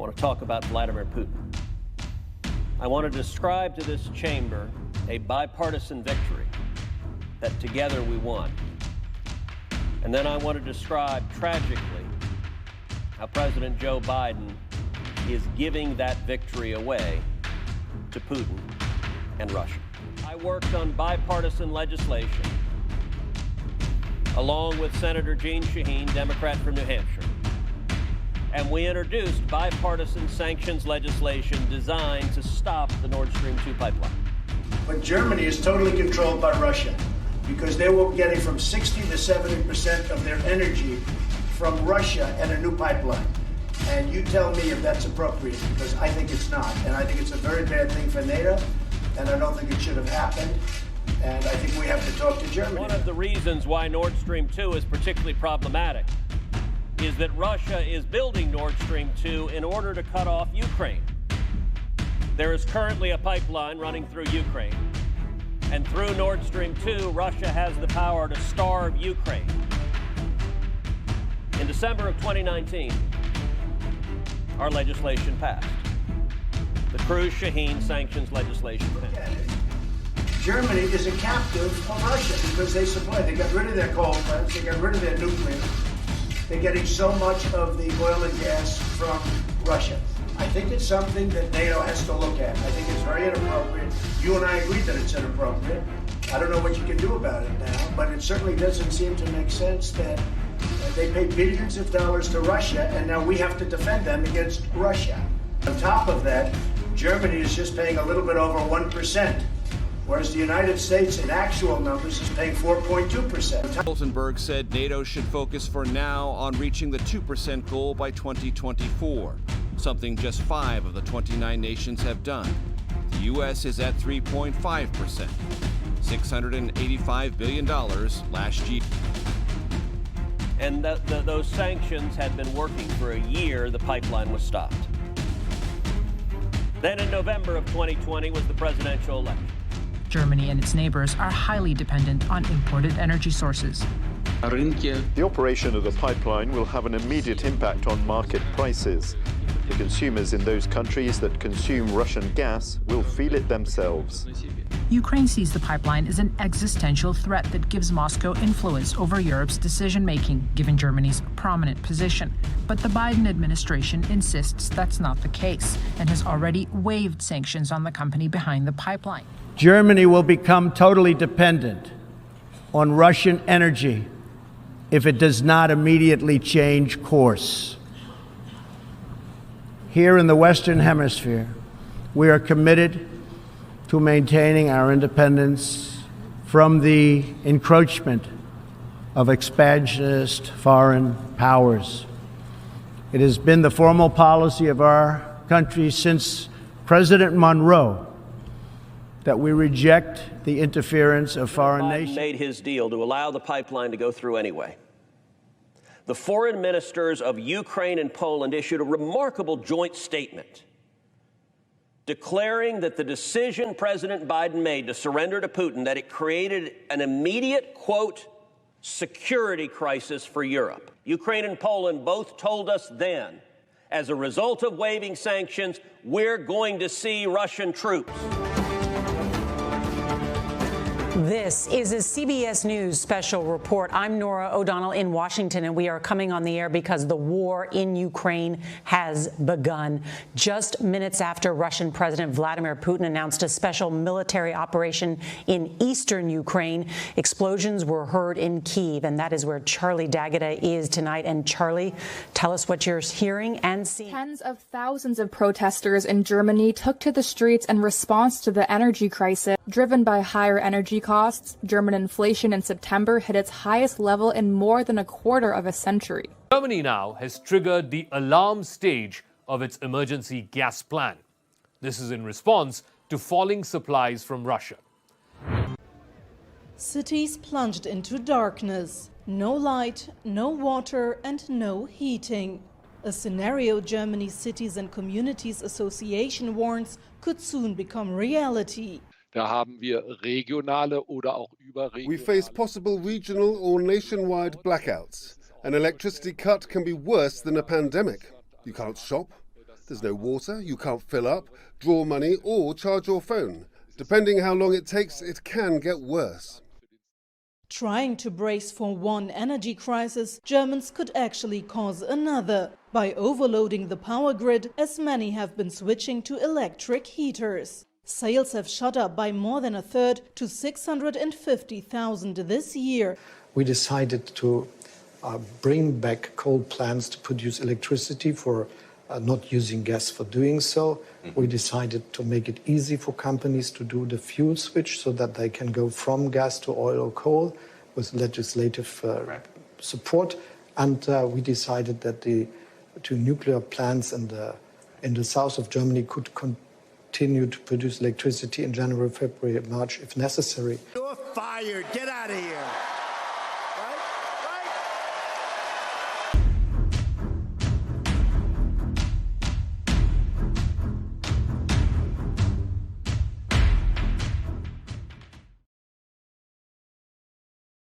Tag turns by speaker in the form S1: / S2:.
S1: want to talk about Vladimir Putin. I want to describe to this chamber a bipartisan victory that together we won. And then I want to describe tragically how President Joe Biden is giving that victory away to Putin and Russia. I worked on bipartisan legislation along with Senator Jeanne Shaheen, Democrat from New Hampshire. And we introduced bipartisan sanctions legislation designed to stop the Nord Stream 2 pipeline.
S2: But Germany is totally controlled by Russia because they were getting from 60 to 70% of their energy from Russia and a new pipeline. And you tell me if that's appropriate, because I think it's not. And I think it's a very bad thing for NATO, and I don't think it should have happened. And I think we have to talk to Germany.
S1: One of the reasons why Nord Stream 2 is particularly problematic is that Russia is building Nord Stream 2 in order to cut off Ukraine. There is currently a pipeline running through Ukraine, and through Nord Stream 2, Russia has the power to starve Ukraine. In December of 2019, our legislation passed. The Cruz-Shaheen sanctions legislation passed.
S2: Germany is a captive of Russia because they got rid of their coal plants, they got rid of their nuclear. They're getting so much of the oil and gas from Russia. I think it's something that NATO has to look at. I think it's very inappropriate. You and I agree that it's inappropriate. I don't know what you can do about it now, but it certainly doesn't seem to make sense that they pay billions of dollars to Russia, and now we have to defend them against Russia. On top of that, Germany is just paying a little bit over 1%, whereas the United States, in actual numbers, is paying 4.2%.
S3: Stoltenberg said NATO should focus for now on reaching the 2% goal by 2024, something just 5 of the 29 nations have done. The U.S. is at 3.5%, $685 billion last year.
S1: And those sanctions had been working for a year. The pipeline was stopped. Then in November of 2020 was the presidential election.
S4: Germany and its neighbors are highly dependent on imported energy sources.
S5: The operation of the pipeline will have an immediate impact on market prices. The consumers in those countries that consume Russian gas will feel it themselves.
S4: Ukraine sees the pipeline as an existential threat that gives Moscow influence over Europe's decision-making, given Germany's prominent position. But the Biden administration insists that's not the case and has already waived sanctions on the company behind the pipeline.
S6: Germany will become totally dependent on Russian energy if it does not immediately change course. Here in the Western Hemisphere, we are committed to maintaining our independence from the encroachment of expansionist foreign powers. It has been the formal policy of our country since President Monroe that we reject the interference of foreign nations.
S1: Biden made his deal to allow the pipeline to go through anyway. The foreign ministers of Ukraine and Poland issued a remarkable joint statement declaring that the decision President Biden made to surrender to Putin, that it created an immediate, quote, security crisis for Europe. Ukraine and Poland both told us then, as a result of waiving sanctions, we're going to see Russian troops.
S7: This is a CBS News special report. I'm Norah O'Donnell in Washington, and we are coming on the air because the war in Ukraine has begun. Just minutes after Russian President Vladimir Putin announced a special military operation in eastern Ukraine, explosions were heard in Kyiv, and that is where Charlie D'Agata is tonight. And Charlie, tell us what you're hearing and seeing.
S8: Tens of thousands of protesters in Germany took to the streets in response to the energy crisis driven by higher energy costs. German inflation in September hit its highest level in more than a quarter of a century.
S9: Germany now has triggered the alarm stage of its emergency gas plan. This is in response to falling supplies from Russia.
S10: Cities plunged into darkness. No light, no water, and no heating. A scenario Germany's Cities and Communities Association warns could soon become reality.
S11: We face possible regional or nationwide blackouts. An electricity cut can be worse than a pandemic. You can't shop. There's no water, you can't fill up, draw money or charge your phone. Depending how long it takes, it can get worse.
S10: Trying to brace for one energy crisis, Germans could actually cause another by overloading the power grid, as many have been switching to electric heaters. Sales have shot up by more than a third to 650,000 this year.
S12: We decided to bring back coal plants to produce electricity for not using gas for doing so. We decided to make it easy for companies to do the fuel switch so that they can go from gas to oil or coal with legislative support. And we decided that the two nuclear plants in the south of Germany could continue to produce electricity in January, February, March if necessary.
S2: You're fired. Get out of here.